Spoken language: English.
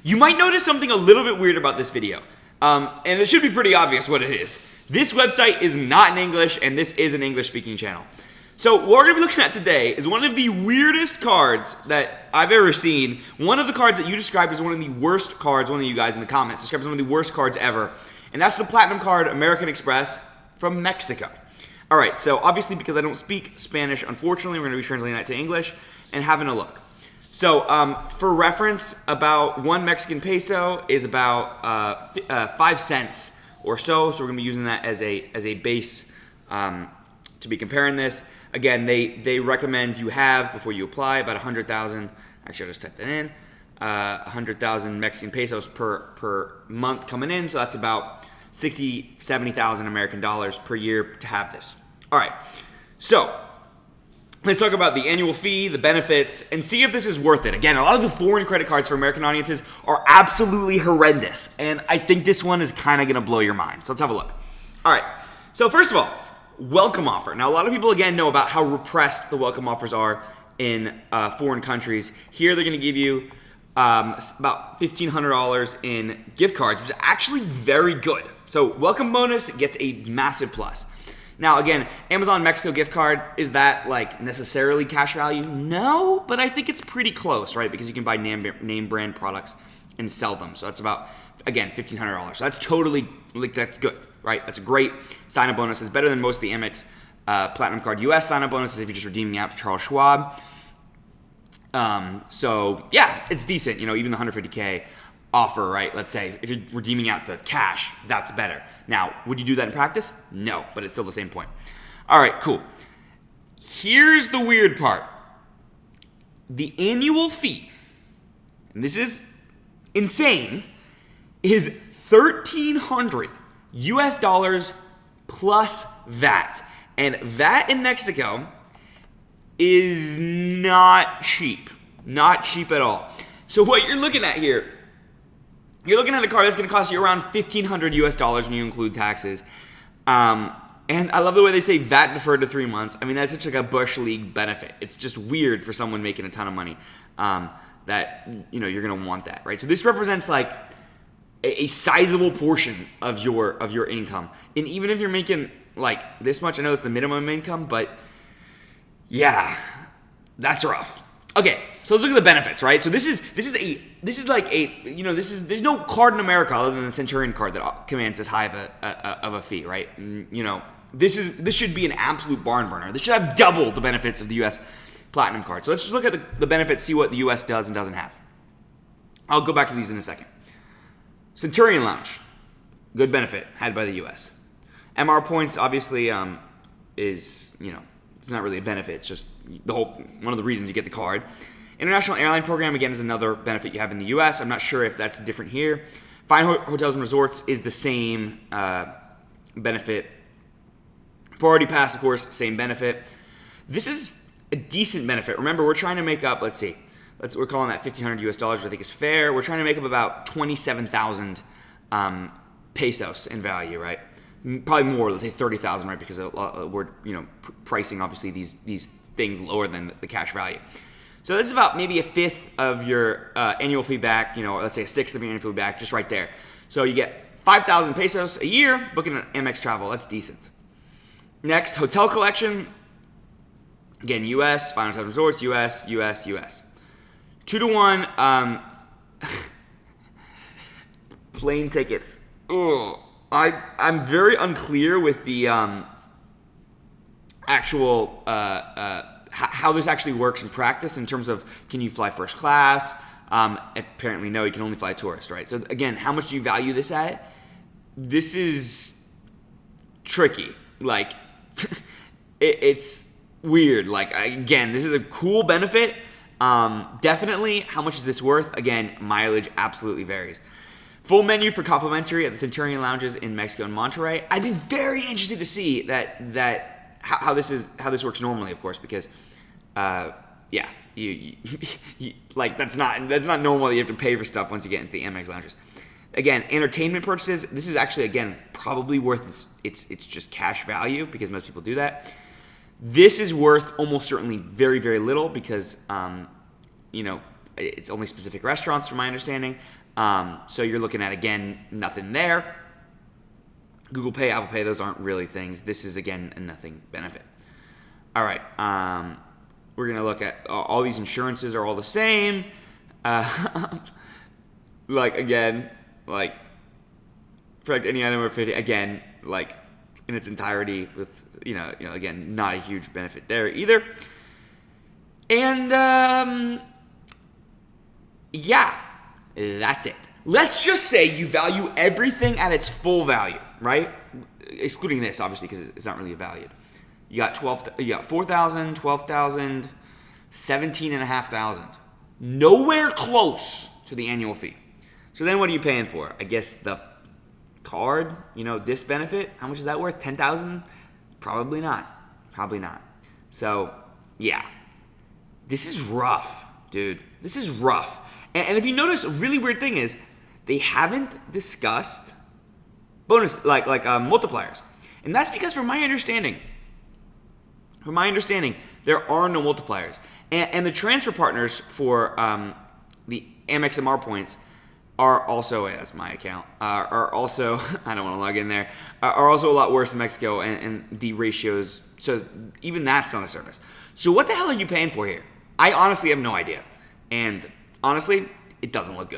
You might notice something a little bit weird about this video, and it should be pretty obvious what it is. This website is not in English, and this is an English-speaking channel. So what we're going to be looking at today is one of the weirdest cards that I've ever seen. One of the cards that you described as one of the worst cards, one of you guys in the comments described as one of the worst cards ever, and that's the Platinum card American Express from Mexico. All right, so obviously because I don't speak Spanish, unfortunately, we're going to be translating that to English and having a look. So for reference, about 1 Mexican peso is about 5 cents or so. So we're going to be using that as a base to be comparing this. Again, they recommend you have, before you apply, about 100,000. Actually, I'll just type that in. 100,000 Mexican pesos per month coming in. So that's about 60, 70,000 American dollars per year to have this. All right. So let's talk about the annual fee, the benefits, and see if this is worth it. Again, a lot of the foreign credit cards for American audiences are absolutely horrendous, and I think this one is kind of going to blow your mind. So let's have a look. All right. So first of all, welcome offer. Now, a lot of people, again, know about how repressed the welcome offers are in foreign countries. Here, they're going to give you about $1,500 in gift cards, which is actually very good. So welcome bonus gets a massive plus. Now, again, Amazon Mexico gift card, is that like necessarily cash value? No, but I think it's pretty close, right? Because you can buy name brand products and sell them. So that's about, again, $1,500. So that's totally, like, that's good, right? That's a great sign-up bonus. It's better than most of the Amex Platinum Card US sign-up bonuses if you're just redeeming out to Charles Schwab. So, yeah, it's decent. You know, even the $150K offer, right? Let's say if you're redeeming out to cash, that's better. Now, would you do that in practice? No, but it's still the same point. All right, cool. Here's the weird part. The annual fee, and this is insane, is $1,300 US dollars plus VAT. And VAT in Mexico is not cheap. Not cheap at all. So what you're looking at here, you're looking at a card that's going to cost you around $1,500 US dollars when you include taxes. And I love the way they say VAT deferred to 3 months. I mean, that's such like a Bush League benefit. It's just weird for someone making a ton of money that, you know, you're going to want that, right? So this represents like a sizable portion of your income. And even if you're making like this much, I know it's the minimum income, but yeah, that's rough. Okay, so let's look at the benefits, right? So this is there's no card in America other than the Centurion card that commands this high of a fee, right? And, you know, this should be an absolute barn burner. This should have double the benefits of the US Platinum card. So let's just look at the benefits, see what the US does and doesn't have. I'll go back to these in a second. Centurion Lounge, good benefit had by the US. MR points obviously is, you know, it's not really a benefit. It's just one of the reasons you get the card. International Airline Program, again, is another benefit you have in the U.S. I'm not sure if that's different here. Fine Hotels and Resorts is the same benefit. Priority Pass, of course, same benefit. This is a decent benefit. Remember, we're trying to make up, we're calling that $1,500 US dollars, which I think is fair. We're trying to make up about 27,000 pesos in value, right? Probably more, let's say 30,000, right? Because we're, you know, pricing obviously these things lower than the cash value. So this is about maybe a fifth of your annual fee back, you know, or let's say a sixth of your annual fee back, just right there. So you get 5,000 pesos a year booking an Amex travel. That's decent. Next, hotel collection. Again, U.S., Fine Hotels Resorts, U.S. 2-to-1 plane tickets. Ugh. I'm very unclear with the actual how this actually works in practice in terms of, can you fly first class? Apparently no, you can only fly tourist, right? So again, how much do you value this at? This is tricky. Like, it's weird. Like, again, this is a cool benefit. Definitely, how much is this worth? Again, mileage absolutely varies. Full menu for complimentary at the Centurion Lounges in Mexico and Monterrey. I'd be very interested to see how this works normally, of course, because you like that's not normal that you have to pay for stuff once you get into the Amex lounges. Again, entertainment purchases. This is actually, again, probably worth it's just cash value because most people do that. This is worth almost certainly very, very little because it's only specific restaurants, from my understanding. So you're looking at, again, nothing there. Google Pay, Apple Pay, those aren't really things. This is, again, a nothing benefit. All right. We're going to look at all these insurances are all the same. Again, protect any item over 50, again, in its entirety with, again, not a huge benefit there either. And, yeah, that's it. Let's just say you value everything at its full value, right? Excluding this, obviously, because it's not really valued. You got 4,000, 12,000, 17,500. Nowhere close to the annual fee. So then what are you paying for? I guess the card, this benefit. How much is that worth? 10,000? Probably not. So, yeah. This is rough, dude. This is rough. And if you notice, a really weird thing is they haven't discussed bonus multipliers. And that's because from my understanding, there are no multipliers. And the transfer partners for the Amex MR points are also, that's my account, are also, I don't want to log in there, are also a lot worse in Mexico, and the ratios, so even that's not a service. So what the hell are you paying for here? I honestly have no idea. And honestly, it doesn't look good.